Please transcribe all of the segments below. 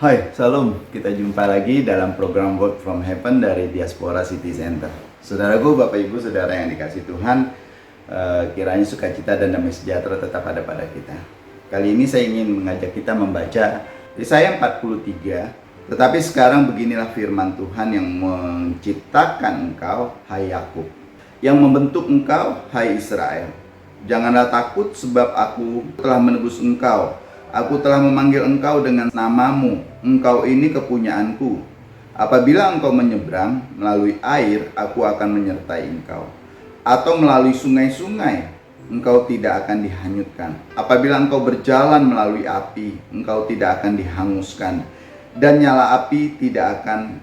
Hai, Salam. Kita jumpa lagi dalam program Work from Heaven dari Diaspora City Center. Saudaraku, Bapak Ibu, Saudara yang dikasih Tuhan, kiranya sukacita dan damai sejahtera tetap ada pada kita. Kali ini saya ingin mengajak kita membaca Yesaya 43. Tetapi sekarang beginilah firman Tuhan yang menciptakan engkau, hai Yakub, yang membentuk engkau, hai Israel. Janganlah takut, sebab aku telah menebus engkau. Aku telah memanggil engkau dengan namamu, engkau ini kepunyaanku. Apabila engkau menyeberang melalui air, aku akan menyertai engkau. Atau melalui sungai-sungai, engkau tidak akan dihanyutkan. Apabila engkau berjalan melalui api, engkau tidak akan dihanguskan. Dan nyala api tidak akan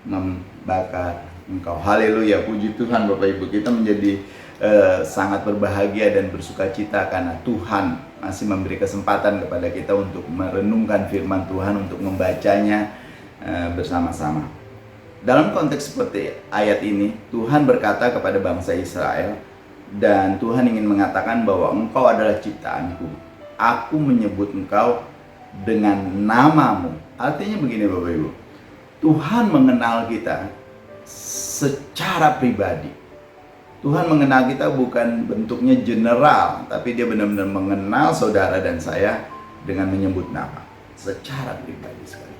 membakar engkau. Haleluya, puji Tuhan Bapak Ibu. Kita menjadi sangat berbahagia dan bersukacita karena Tuhan masih memberi kesempatan kepada kita untuk merenungkan firman Tuhan, untuk membacanya bersama-sama. Dalam konteks seperti ayat ini, Tuhan berkata kepada bangsa Israel, dan Tuhan ingin mengatakan bahwa engkau adalah ciptaanku. Aku menyebut engkau dengan namamu. Artinya begini Bapak Ibu, Tuhan mengenal kita secara pribadi. Tuhan mengenal kita bukan bentuknya general, tapi dia benar-benar mengenal saudara dan saya dengan menyebut nama secara pribadi sekali.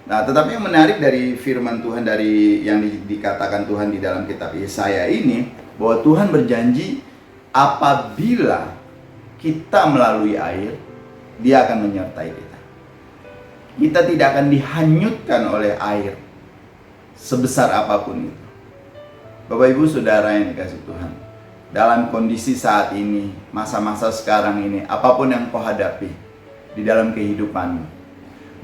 Nah, tetapi yang menarik dari firman Tuhan dari yang dikatakan Tuhan di dalam kitab Yesaya ini, bahwa Tuhan berjanji apabila kita melalui air, Dia akan menyertai kita. Kita tidak akan dihanyutkan oleh air sebesar apapun itu. Bapak Ibu Saudara yang dikasih Tuhan, dalam kondisi saat ini, masa-masa sekarang ini, apapun yang kau hadapi di dalam kehidupanmu,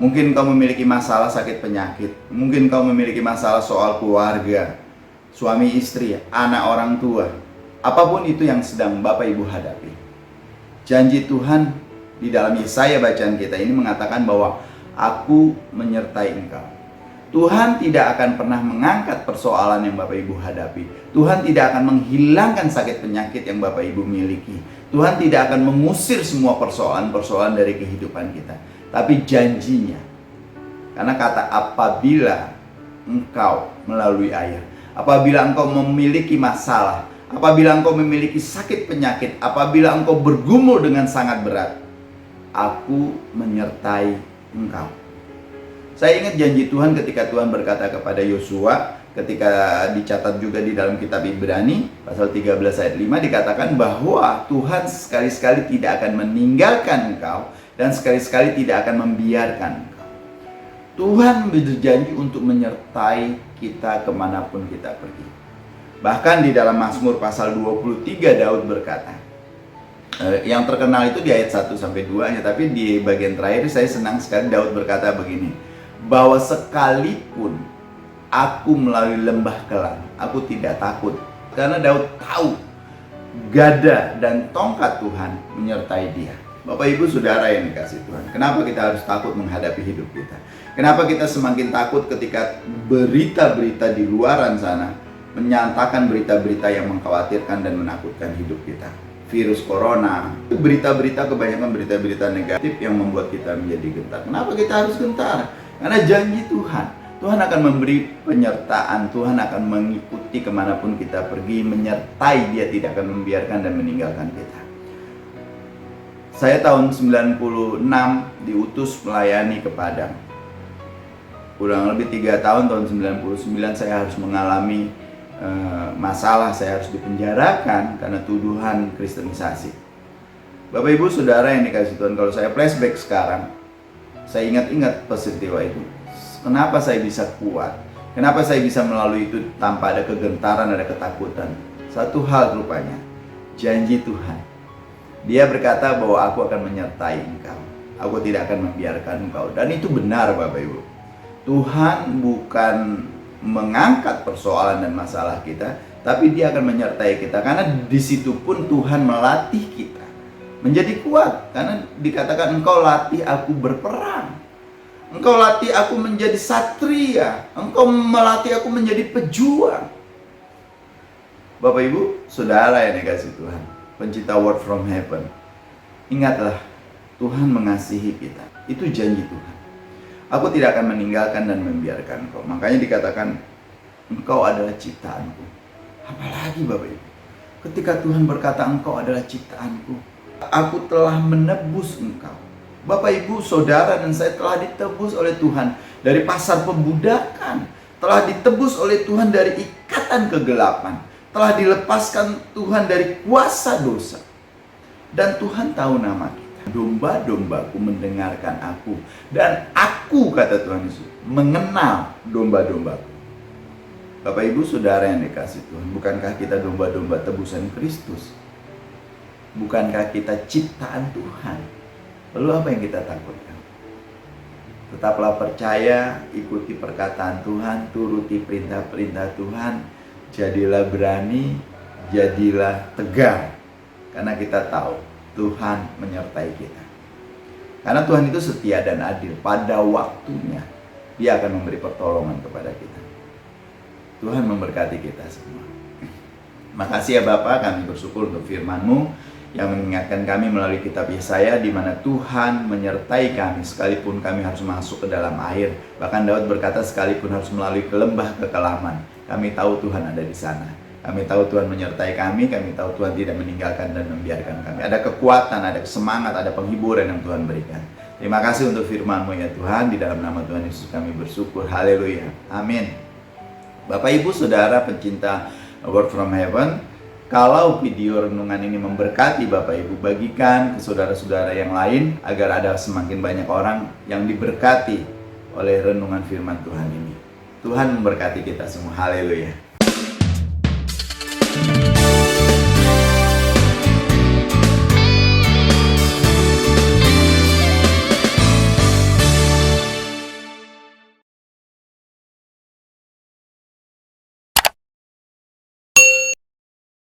mungkin kau memiliki masalah sakit penyakit, mungkin kau memiliki masalah soal keluarga, suami istri, anak orang tua, apapun itu yang sedang Bapak Ibu hadapi, janji Tuhan di dalam Yesaya bacaan kita ini mengatakan bahwa aku menyertai engkau. Tuhan tidak akan pernah mengangkat persoalan yang Bapak Ibu hadapi. Tuhan tidak akan menghilangkan sakit penyakit yang Bapak Ibu miliki. Tuhan tidak akan mengusir semua persoalan-persoalan dari kehidupan kita. Tapi janjinya, karena kata apabila engkau melalui air, apabila engkau memiliki masalah, apabila engkau memiliki sakit penyakit, apabila engkau bergumul dengan sangat berat, aku menyertai engkau. Saya ingat janji Tuhan ketika Tuhan berkata kepada Yosua, ketika dicatat juga di dalam kitab Ibrani pasal 13 ayat 5, dikatakan bahwa Tuhan sekali-sekali tidak akan meninggalkan engkau dan sekali-sekali tidak akan membiarkan engkau. Tuhan berjanji untuk menyertai kita kemanapun kita pergi. Bahkan di dalam Mazmur pasal 23 Daud berkata, yang terkenal itu di ayat 1-2 ya, tapi di bagian terakhir saya senang sekali Daud berkata begini, bahwa sekalipun aku melalui lembah kelam, aku tidak takut. Karena Daud tahu gada dan tongkat Tuhan menyertai dia. Bapak Ibu Saudara yang dikasih Tuhan, kenapa kita harus takut menghadapi hidup kita? Kenapa kita semakin takut ketika berita-berita di luaran sana menyatakan berita-berita yang mengkhawatirkan dan menakutkan hidup kita? Virus corona, berita-berita, kebanyakan berita-berita negatif yang membuat kita menjadi gentar. Kenapa kita harus gentar? Karena janji Tuhan, Tuhan akan memberi penyertaan, Tuhan akan mengikuti kemanapun kita pergi, menyertai, Dia tidak akan membiarkan dan meninggalkan kita. Saya tahun 96 diutus melayani ke Padang. Kurang lebih 3 tahun, tahun 99 saya harus mengalami masalah, saya harus dipenjarakan karena tuduhan kristenisasi. Bapak Ibu Saudara yang dikasih Tuhan, kalau saya flashback sekarang, saya ingat-ingat peristiwa itu. Kenapa saya bisa kuat? Kenapa saya bisa melalui itu tanpa ada kegentaran, ada ketakutan? Satu hal rupanya, janji Tuhan. Dia berkata bahwa aku akan menyertai engkau. Aku tidak akan membiarkan engkau. Dan itu benar Bapak Ibu. Tuhan bukan mengangkat persoalan dan masalah kita, tapi Dia akan menyertai kita. Karena di situ pun Tuhan melatih kita menjadi kuat, karena dikatakan engkau latih aku berperang, engkau latih aku menjadi satria, engkau melatih aku menjadi pejuang. Bapak Ibu Saudara yang dikasih Tuhan, pencinta Word from Heaven, ingatlah Tuhan mengasihi kita. Itu janji Tuhan. Aku tidak akan meninggalkan dan membiarkan Engkau. Makanya dikatakan Engkau adalah ciptaanku. Apalagi Bapak Ibu, ketika Tuhan berkata Engkau adalah ciptaanku, aku telah menebus engkau. Bapak Ibu, saudara dan saya telah ditebus oleh Tuhan dari pasar pembudakan, telah ditebus oleh Tuhan dari ikatan kegelapan, telah dilepaskan Tuhan dari kuasa dosa. Dan Tuhan tahu nama kita. Domba-dombaku mendengarkan aku, dan aku, kata Tuhan Yesus, mengenal domba-dombaku. Bapak Ibu saudara yang dikasih Tuhan, bukankah kita domba-domba tebusan Kristus? Bukankah kita ciptaan Tuhan? Lalu apa yang kita takutkan? Tetaplah percaya, ikuti perkataan Tuhan, turuti perintah-perintah Tuhan, jadilah berani, jadilah tegar. Karena kita tahu Tuhan menyertai kita. Karena Tuhan itu setia dan adil. Pada waktunya Dia akan memberi pertolongan kepada kita. Tuhan memberkati kita semua. Makasih ya Bapak, kami bersyukur untuk firman-Mu yang mengingatkan kami melalui kitab Yesaya, di mana Tuhan menyertai kami sekalipun kami harus masuk ke dalam air. Bahkan Daud berkata, sekalipun harus melalui ke lembah kekelaman, kami tahu Tuhan ada di sana. Kami tahu Tuhan menyertai kami tahu Tuhan tidak meninggalkan dan membiarkan kami. Ada kekuatan, ada semangat, ada penghiburan yang Tuhan berikan. Terima kasih untuk firman-Mu ya Tuhan. Di dalam nama Tuhan Yesus kami bersyukur. Haleluya. Amin. Bapak Ibu Saudara pencinta Word from Heaven, kalau video renungan ini memberkati Bapak Ibu, bagikan ke saudara-saudara yang lain agar ada semakin banyak orang yang diberkati oleh renungan firman Tuhan ini. Tuhan memberkati kita semua. Haleluya.